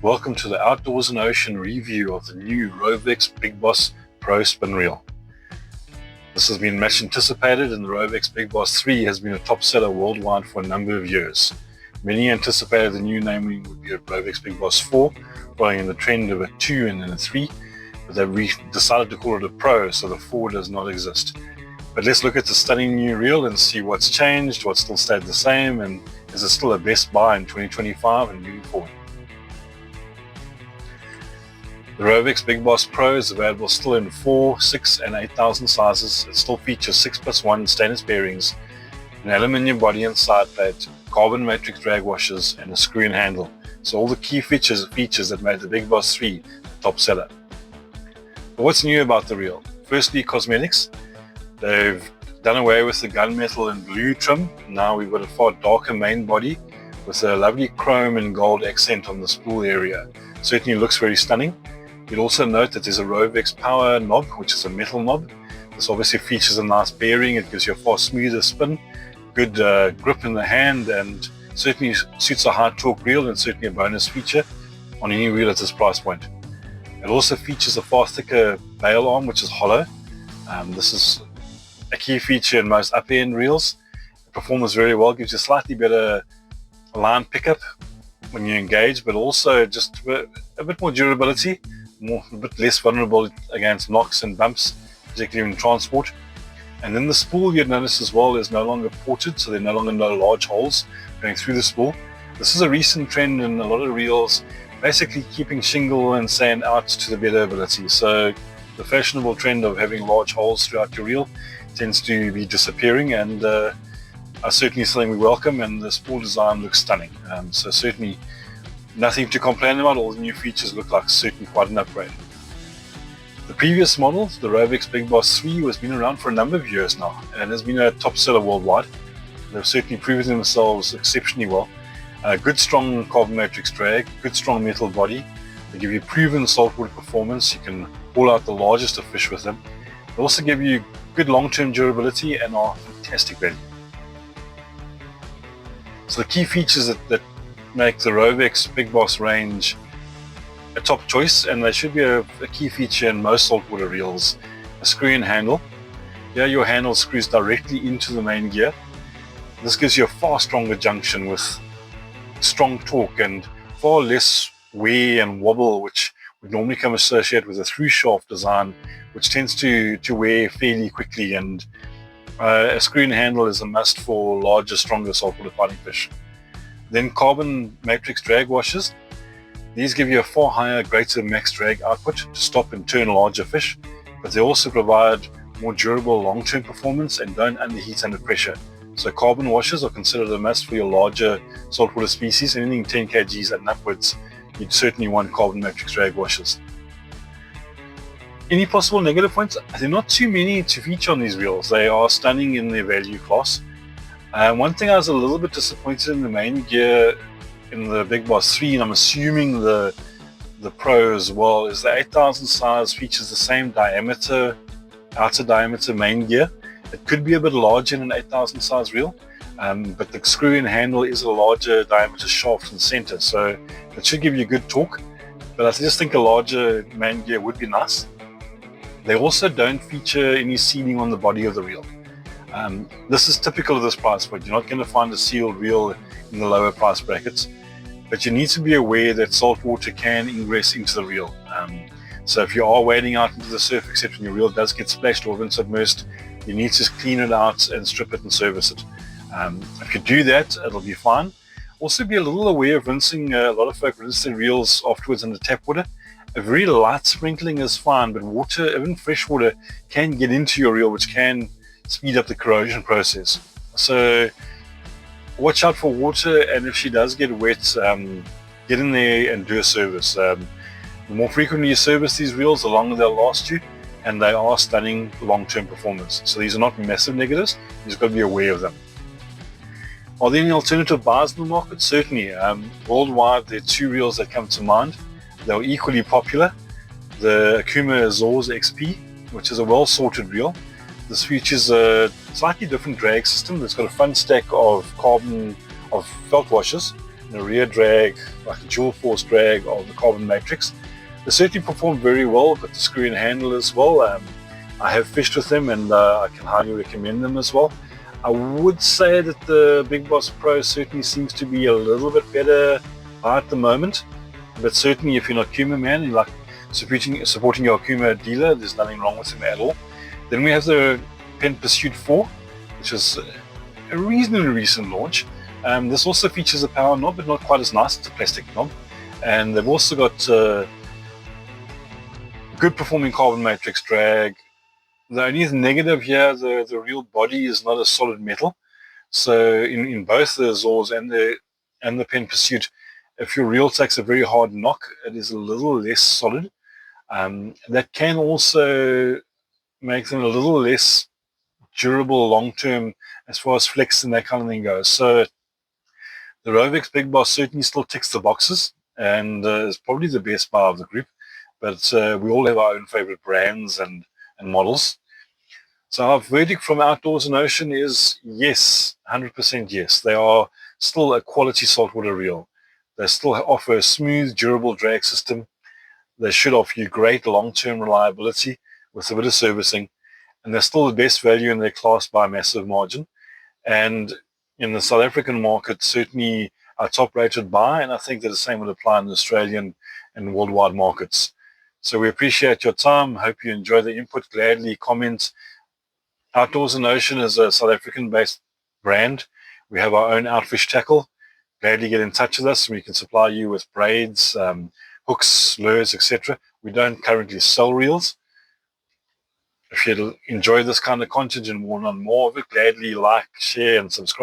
Welcome to the Outdoors and Ocean review of the new ROVEX Big Boss Pro Spin Reel. This has been much anticipated, and the ROVEX Big Boss 3 has been a top seller worldwide for a number of years. Many anticipated the new naming would be a ROVEX Big Boss 4, following in the trend of a 2 and then a 3, but they've decided to call it a Pro, so the 4 does not exist. But let's look at the stunning new reel and see what's changed, what's still stayed the same, and is it still a best buy in 2025 and moving forward. The ROVEX Big Boss Pro is available still in 4, 6 and 8,000 sizes. It still features 6+1 stainless bearings, an aluminium body and side plate, carbon matrix drag washers and a screw-in handle. So all the key features that made the Big Boss 3 the top seller. But what's new about the reel? Firstly, cosmetics. They've done away with the gunmetal and blue trim. Now we've got a far darker main body with a lovely chrome and gold accent on the spool area. Certainly looks very stunning. You'll also note that there's a ROVEX power knob, which is a metal knob. This obviously features a nice bearing. It gives you a far smoother spin, good grip in the hand, and certainly suits a high torque reel, and certainly a bonus feature on any reel at this price point. It also features a far thicker bail arm, which is hollow. This is a key feature in most upper end reels. It performs very well, gives you slightly better line pickup when you engage, but also just a bit more durability, a bit less vulnerable against knocks and bumps, particularly in transport. And then the spool, you'd notice as well, is no longer ported, so there are no longer no large holes going through the spool. This is a recent trend in a lot of reels, basically keeping shingle and sand out to the better ability. So the fashionable trend of having large holes throughout your reel tends to be disappearing, and are certainly something we welcome, and the spool design looks stunning. So certainly nothing to complain about. All the new features look like certainly quite an upgrade. The previous model, the ROVEX Big Boss 3, has been around for a number of years now and has been a top seller worldwide. They've certainly proven themselves exceptionally well. Good strong carbon matrix drag, good strong metal body. They give you proven saltwater performance. You can haul out the largest of fish with them. They also give you good long-term durability and are fantastic value. So the key features that make the ROVEX Big Boss range a top choice, and they should be a key feature in most saltwater reels: a screw-in handle. Here your handle screws directly into the main gear. This gives you a far stronger junction with strong torque and far less wear and wobble, which would normally come associated with a through shaft design, which tends to wear fairly quickly, and a screw-in handle is a must for larger, stronger saltwater fighting fish. Then carbon matrix drag washers. These give you a far higher, greater max drag output to stop and turn larger fish, but they also provide more durable long-term performance and don't underheat under pressure. So carbon washers are considered a must for your larger saltwater species. Anything 10 kgs and upwards, you'd certainly want carbon matrix drag washers. Any possible negative points? There are not too many to feature on these reels. They are stunning in their value class. One thing I was a little bit disappointed in the main gear in the Big Boss 3, and I'm assuming the Pro as well, is the 8,000 size features the same diameter, outer diameter main gear. It could be a bit larger in an 8,000 size reel, but the screw-in handle is a larger diameter shaft in the center, so it should give you good torque. But I just think a larger main gear would be nice. They also don't feature any sealing on the body of the reel. This is typical of this price point. You're not going to find a sealed reel in the lower price brackets, but you need to be aware that salt water can ingress into the reel. So if you are wading out into the surf, except when your reel does get splashed or even submersed, you need to clean it out and strip it and service it. If you do that, it'll be fine. Also be a little aware of rinsing. A lot of folk rinse their reels afterwards under tap water. A very light sprinkling is fine, but water, even fresh water, can get into your reel, which can speed up the corrosion process. So watch out for water, and if she does get wet, get in there and do a service. The more frequently you service these reels, the longer they'll last you, and they are stunning long-term performance. So these are not massive negatives. You've just got to be aware of them. Are there any alternative buys in the market? Certainly. Worldwide, there are two reels that come to mind. They're equally popular. The Akuma Azores XP, which is a well-sorted reel. This features a slightly different drag system that's got a front stack of felt washers, a rear drag, like a dual force drag of the carbon matrix. They certainly perform very well, got the screw in handle as well. I have fished with them, and I can highly recommend them as well. I would say that the Big Boss Pro certainly seems to be a little bit better at the moment, but certainly if you're an Akuma man, you like supporting your Akuma dealer, there's nothing wrong with them at all. Then we have the Pen Pursuit 4, which is a reasonably recent launch. This also features a power knob, but not quite as nice. It's a plastic knob. And they've also got good performing carbon matrix drag. The only negative here, the real body is not a solid metal. So in both the Azores and the Pen Pursuit, if your reel takes a very hard knock, it is a little less solid. That can also make them a little less durable long term as far as flex and that kind of thing goes. So the ROVEX Big Boss certainly still ticks the boxes, and is probably the best bar of the group. But we all have our own favorite brands and models. So our verdict from Outdoors and Ocean is yes, 100% yes. They are still a quality saltwater reel. They still offer a smooth, durable drag system. They should offer you great long-term reliability with a bit of servicing. And they're still the best value in their class by a massive margin. And in the South African market, certainly our top-rated buy, and I think that the same would apply in the Australian and worldwide markets. So we appreciate your time. Hope you enjoy the input. Gladly comment. Outdoors and Ocean is a South African-based brand. We have our own Outfish tackle. Gladly get in touch with us. We can supply you with braids, hooks, lures, etc. We don't currently sell reels. If you enjoy this kind of content and want more of it, gladly like, share, and subscribe.